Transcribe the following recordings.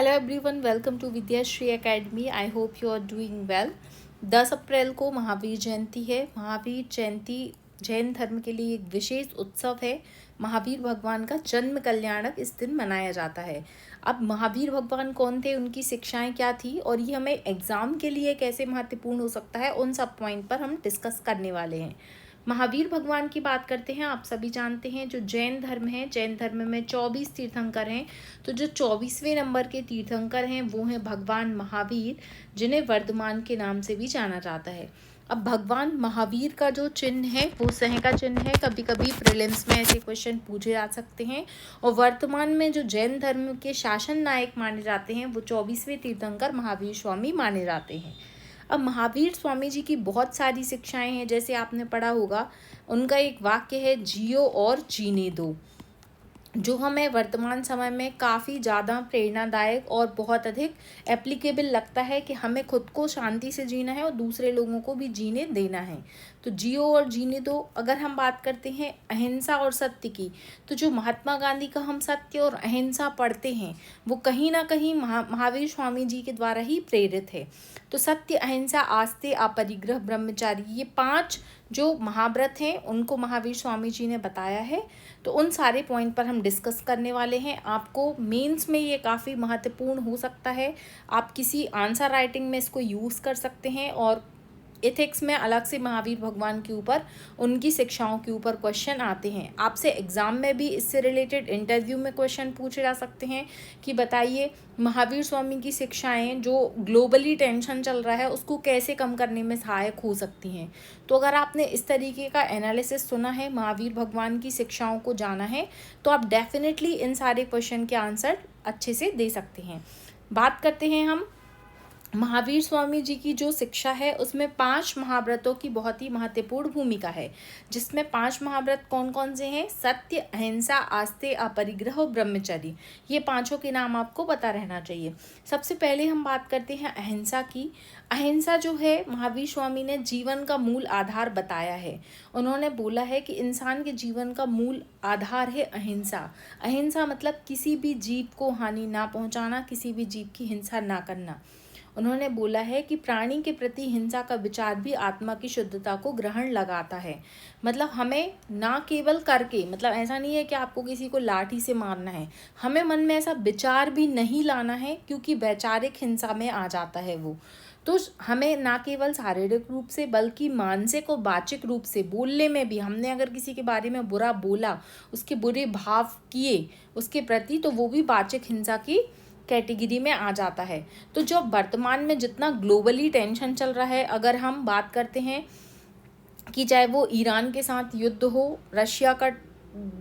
Hello everyone, welcome to Vidyashree academy. I hope you are doing well. 10 अप्रैल को महावीर जयंती है। महावीर जयंती जैन धर्म के लिए एक विशेष उत्सव है। महावीर भगवान का जन्म कल्याणक इस दिन मनाया जाता है। अब महावीर भगवान कौन थे, उनकी शिक्षाएं क्या थी और ये हमें एग्जाम के लिए कैसे महत्वपूर्ण हो सकता है, उन सब पॉइंट पर हम डिस्कस करने वाले हैं। महावीर भगवान की बात करते हैं। आप सभी जानते हैं जो जैन धर्म है, जैन धर्म में 24 तीर्थंकर हैं। तो जो 24वें नंबर के तीर्थंकर हैं वो हैं भगवान महावीर, जिन्हें वर्धमान के नाम से भी जाना जाता है। अब भगवान महावीर का जो चिन्ह है वो सह का चिन्ह है। कभी कभी प्रीलिम्स में ऐसे क्वेश्चन पूछे जा सकते हैं। और वर्तमान में जो जैन धर्म के शासन नायक माने जाते हैं वो 24वें तीर्थंकर महावीर स्वामी माने जाते हैं। अब महावीर स्वामी जी की बहुत सारी शिक्षाएं हैं, जैसे आपने पढ़ा होगा। उनका एक वाक्य है, जियो और जीने दो, जो हमें वर्तमान समय में काफ़ी ज़्यादा प्रेरणादायक और बहुत अधिक एप्लीकेबल लगता है कि हमें खुद को शांति से जीना है और दूसरे लोगों को भी जीने देना है। तो जियो और जीने दो। अगर हम बात करते हैं अहिंसा और सत्य की, तो जो महात्मा गांधी का हम सत्य और अहिंसा पढ़ते हैं वो कहीं ना कहीं महावीर स्वामी जी के द्वारा ही प्रेरित है। तो सत्य, अहिंसा, आस्ते, अपरिग्रह, ब्रह्मचारी, ये 5 जो महाव्रत हैं उनको महावीर स्वामी जी ने बताया है। तो उन सारे पॉइंट पर हम डिस्कस करने वाले हैं। आपको मेंस में ये काफ़ी महत्वपूर्ण हो सकता है। आप किसी आंसर राइटिंग में इसको यूज़ कर सकते हैं। और एथिक्स में अलग से महावीर भगवान के ऊपर, उनकी शिक्षाओं के ऊपर क्वेश्चन आते हैं। आपसे एग्जाम में भी इससे रिलेटेड इंटरव्यू में क्वेश्चन पूछे जा सकते हैं कि बताइए महावीर स्वामी की शिक्षाएं जो ग्लोबली टेंशन चल रहा है उसको कैसे कम करने में सहायक हो सकती हैं। तो अगर आपने इस तरीके का एनालिसिस सुना है, महावीर भगवान की शिक्षाओं को जाना है, तो आप डेफिनेटली इन सारे क्वेश्चन के आंसर अच्छे से दे सकते हैं। बात करते हैं हम महावीर स्वामी जी की जो शिक्षा है उसमें 5 महाव्रतों की बहुत ही महत्वपूर्ण भूमिका है, जिसमें 5 महाव्रत कौन कौन से हैं? सत्य, अहिंसा, आस्ते, अपरिग्रह और ब्रह्मचर्य। ये पांचों के नाम आपको पता रहना चाहिए। सबसे पहले हम बात करते हैं अहिंसा की। अहिंसा जो है महावीर स्वामी ने जीवन का मूल आधार बताया है। उन्होंने बोला है कि इंसान के जीवन का मूल आधार है अहिंसा। अहिंसा मतलब किसी भी जीव को हानि ना पहुंचाना, किसी भी जीव की हिंसा ना करना। उन्होंने बोला है कि प्राणी के प्रति हिंसा का विचार भी आत्मा की शुद्धता को ग्रहण लगाता है। मतलब हमें ना केवल करके, मतलब ऐसा नहीं है कि आपको किसी को लाठी से मारना है, हमें मन में ऐसा विचार भी नहीं लाना है, क्योंकि वैचारिक हिंसा में आ जाता है वो। तो हमें ना केवल शारीरिक रूप से बल्कि मानसिक और वाचिक रूप से, बोलने में भी, हमने अगर किसी के बारे में बुरा बोला, उसके बुरे भाव किए उसके प्रति, तो वो भी वाचिक हिंसा की कैटेगरी में आ जाता है। तो जो वर्तमान में जितना ग्लोबली टेंशन चल रहा है, अगर हम बात करते हैं कि चाहे वो ईरान के साथ युद्ध हो,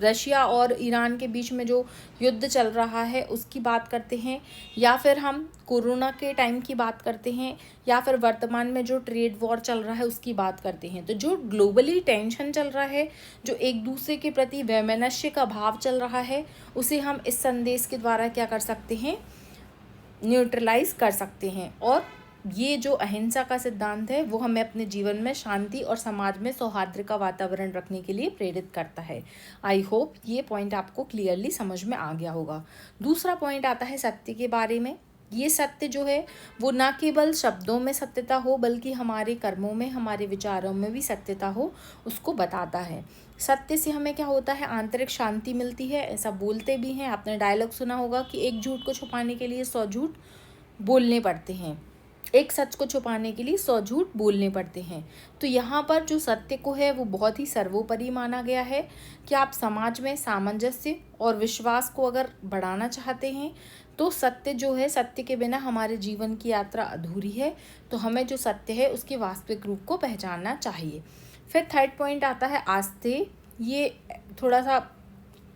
रशिया और ईरान के बीच में जो युद्ध चल रहा है उसकी बात करते हैं, या फिर हम कोरोना के टाइम की बात करते हैं, या फिर वर्तमान में जो ट्रेड वॉर चल रहा है उसकी बात करते हैं। तो जो ग्लोबली टेंशन चल रहा है, जो एक दूसरे के प्रति वैमनस्य का भाव चल रहा है, उसे हम इस संदेश के द्वारा क्या कर सकते हैं? न्यूट्रलाइज कर सकते हैं। और ये जो अहिंसा का सिद्धांत है वो हमें अपने जीवन में शांति और समाज में सौहार्द का वातावरण रखने के लिए प्रेरित करता है। आई होप ये पॉइंट आपको क्लियरली समझ में आ गया होगा। दूसरा पॉइंट आता है सत्य के बारे में। ये सत्य जो है वो ना केवल शब्दों में सत्यता हो बल्कि हमारे कर्मों में, हमारे विचारों में भी सत्यता हो, उसको बताता है। सत्य से हमें क्या होता है? आंतरिक शांति मिलती है। ऐसा बोलते भी हैं, आपने डायलॉग सुना होगा कि एक झूठ को छुपाने के लिए 100 झूठ बोलने पड़ते हैं, एक सच को छुपाने के लिए 100 झूठ बोलने पड़ते हैं। तो यहाँ पर जो सत्य को है वो बहुत ही सर्वोपरि माना गया है कि आप समाज में सामंजस्य और विश्वास को अगर बढ़ाना चाहते हैं तो सत्य जो है, सत्य के बिना हमारे जीवन की यात्रा अधूरी है। तो हमें जो सत्य है उसके वास्तविक रूप को पहचानना चाहिए। फिर थर्ड पॉइंट आता है आस्ते। ये थोड़ा सा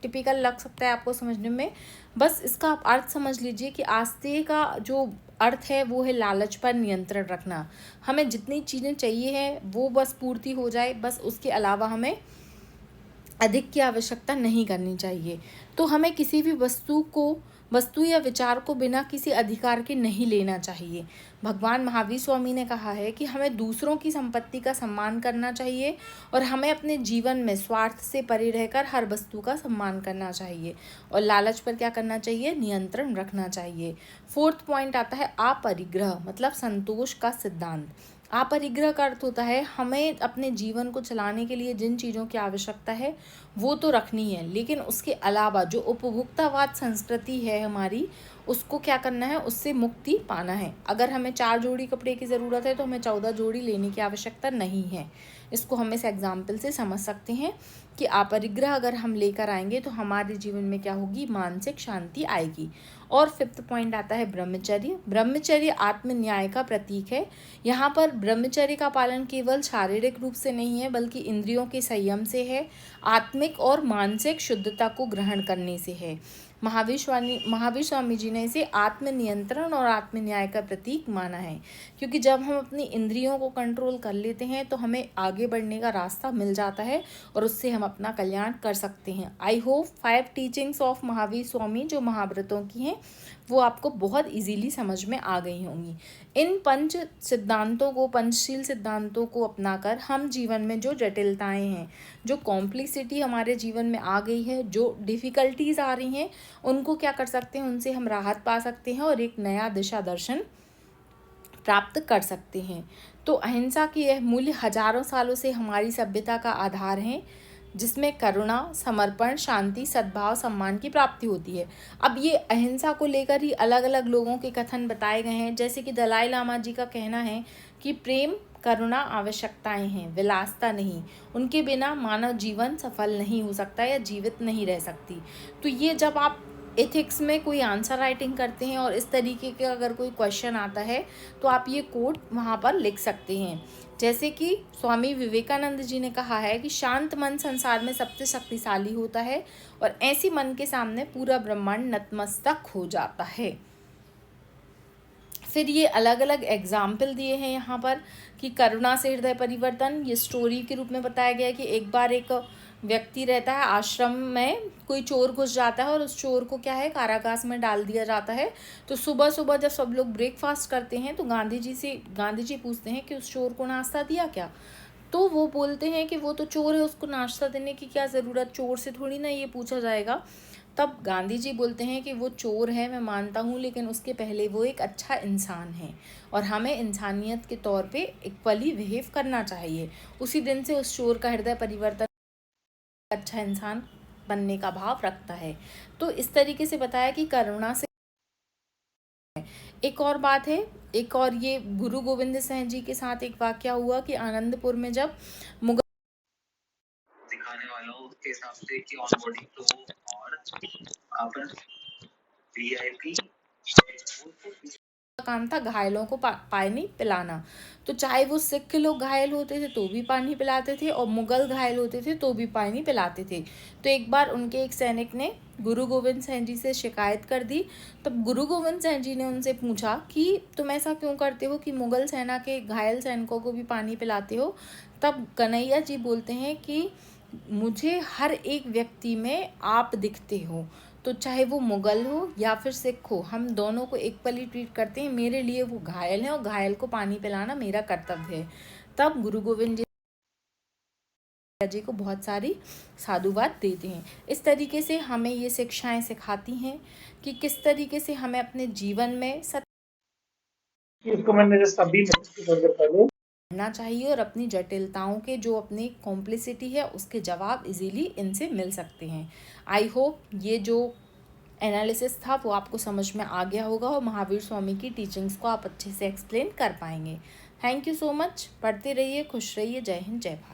टिपिकल लग सकता है आपको समझने में, बस इसका आप अर्थ समझ लीजिए कि आस्ते का जो अर्थ है वो है लालच पर नियंत्रण रखना। हमें जितनी चीज़ें चाहिए है वो बस पूर्ति हो जाए, बस उसके अलावा हमें अधिक की आवश्यकता नहीं करनी चाहिए। तो हमें किसी भी वस्तु को वस्तु या विचार को बिना किसी अधिकार के नहीं लेना चाहिए। भगवान महावीर स्वामी ने कहा है कि हमें दूसरों की संपत्ति का सम्मान करना चाहिए और हमें अपने जीवन में स्वार्थ से परे रहकर हर वस्तु का सम्मान करना चाहिए और लालच पर क्या करना चाहिए, नियंत्रण रखना चाहिए। 4th पॉइंट आता है अपरिग्रह, मतलब संतोष का सिद्धांत। अपरिग्रह का अर्थ होता है हमें अपने जीवन को चलाने के लिए जिन चीज़ों की आवश्यकता है वो तो रखनी है, लेकिन उसके अलावा जो उपभोक्तावाद संस्कृति है हमारी, उसको क्या करना है, उससे मुक्ति पाना है। अगर हमें 4 जोड़ी कपड़े की ज़रूरत है तो हमें 14 जोड़ी लेने की आवश्यकता नहीं है। इसको हम इस एग्जाम्पल से समझ सकते हैं कि अपरिग्रह अगर हम लेकर आएंगे तो हमारे जीवन में क्या होगी, मानसिक शांति आएगी। और 5th पॉइंट आता है ब्रह्मचर्य। ब्रह्मचर्य आत्म न्याय का प्रतीक है। यहाँ पर ब्रह्मचर्य का पालन केवल शारीरिक रूप से नहीं है बल्कि इंद्रियों के संयम से है, आत्मिक और मानसिक शुद्धता को ग्रहण करने से है। महावीर स्वामी जी ने इसे आत्मनियंत्रण और आत्मन्याय का प्रतीक माना है, क्योंकि जब हम अपनी इंद्रियों को कंट्रोल कर लेते हैं तो हमें आगे बढ़ने का रास्ता मिल जाता है और उससे हम अपना कल्याण कर सकते हैं। I hope 5 teachings of Mahavir Swami जो महाव्रतों की हैं वो आपको बहुत इजीली समझ में आ गई होंगी। इन पंचशील सिद्धांतों को अपनाकर हम जीवन में जो जटिलताएं हैं, जो कॉम्प्लेक्सिटी हमारे जीवन में आ गई है, जो डिफ़िकल्टीज आ रही हैं, उनको क्या कर सकते हैं, उनसे हम राहत पा सकते हैं और एक नया दिशा दर्शन प्राप्त कर सकते हैं। तो अहिंसा की यह मूल्य हजारों सालों से हमारी सभ्यता का आधार है, जिसमें करुणा, समर्पण, शांति, सद्भाव, सम्मान की प्राप्ति होती है। अब ये अहिंसा को लेकर ही अलग अलग लोगों के कथन बताए गए हैं, जैसे कि दलाई लामा जी का कहना है कि प्रेम, करुणा आवश्यकताएं हैं, विलासता नहीं। उनके बिना मानव जीवन सफल नहीं हो सकता या जीवित नहीं रह सकती। तो ये जब आप एथिक्स में कोई आंसर राइटिंग करते हैं और इस तरीके का अगर कोई क्वेश्चन आता है तो आप ये कोट वहाँ पर लिख सकते हैं। जैसे कि स्वामी विवेकानंद जी ने कहा है कि शांत मन संसार में सबसे शक्तिशाली होता है और ऐसी मन के सामने पूरा ब्रह्मांड नतमस्तक हो जाता है। फिर ये अलग अलग एग्जाम्पल दिए हैं यहाँ पर कि करुणा से हृदय परिवर्तन, ये स्टोरी के रूप में बताया गया है कि एक बार एक व्यक्ति रहता है आश्रम में, कोई चोर घुस जाता है और उस चोर को क्या है, कारागार में डाल दिया जाता है। तो सुबह सुबह जब सब लोग ब्रेकफास्ट करते हैं तो गांधी जी पूछते हैं कि उस चोर को नाश्ता दिया क्या। तो वो बोलते हैं कि वो तो चोर है, उसको नाश्ता देने की क्या ज़रूरत, चोर से थोड़ी ना ये पूछा जाएगा। तब गांधी जी बोलते हैं कि वो चोर है, मैं मानता हूँ, लेकिन उसके पहले वो एक अच्छा इंसान है और हमें इंसानियत के तौर पे इक्वली बिहेव करना चाहिए। उसी दिन से उस चोर का हृदय परिवर्तन, अच्छा इंसान बनने का भाव रखता है। तो इस तरीके से बताया कि करुणा से। एक और बात है, एक और ये गुरु गोविंद सिंह जी के साथ एक वाकया हुआ कि आनंदपुर में जब मुगल दिखाने वालों के हिसाब से कि ऑनबोर्डिंग तो और अपन वीआईपी काम था घायलों को पानी पिलाना। तो चाहे वो सिख लोग घायल होते थे तो भी पानी पिलाते थे और मुगल घायल होते थे तो भी पानी पिलाते थे। तो एक बार उनके एक सैनिक ने गुरु गोविंद सिंह जी से शिकायत कर दी। तब गुरु गोविंद सिंह जी ने उनसे पूछा कि तुम ऐसा क्यों करते हो कि मुगल सेना के घायल सैनिकों को भी पानी पिलाते हो। तब कन्हैया जी बोलते हैं कि मुझे हर एक व्यक्ति में आप दिखते हो, तो चाहे वो मुगल हो या फिर सिख हो, हम दोनों को इक्वली ट्रीट करते हैं। मेरे लिए वो घायल है और घायल को पानी पिलाना मेरा कर्तव्य है। तब गुरु गोविंद जी को बहुत सारी साधुवाद देते हैं। इस तरीके से हमें ये शिक्षाएं सिखाती हैं कि किस तरीके से हमें अपने जीवन में इसको मैंने सभी करना चाहिए और अपनी जटिलताओं के जो अपनी कॉम्प्लिसिटी है उसके जवाब इजीली इनसे मिल सकते हैं। आई होप ये जो एनालिसिस था वो आपको समझ में आ गया होगा और महावीर स्वामी की टीचिंग्स को आप अच्छे से एक्सप्लेन कर पाएंगे। Thank you so much. पढ़ते रहिए, खुश रहिए। जय हिंद, जय भारत।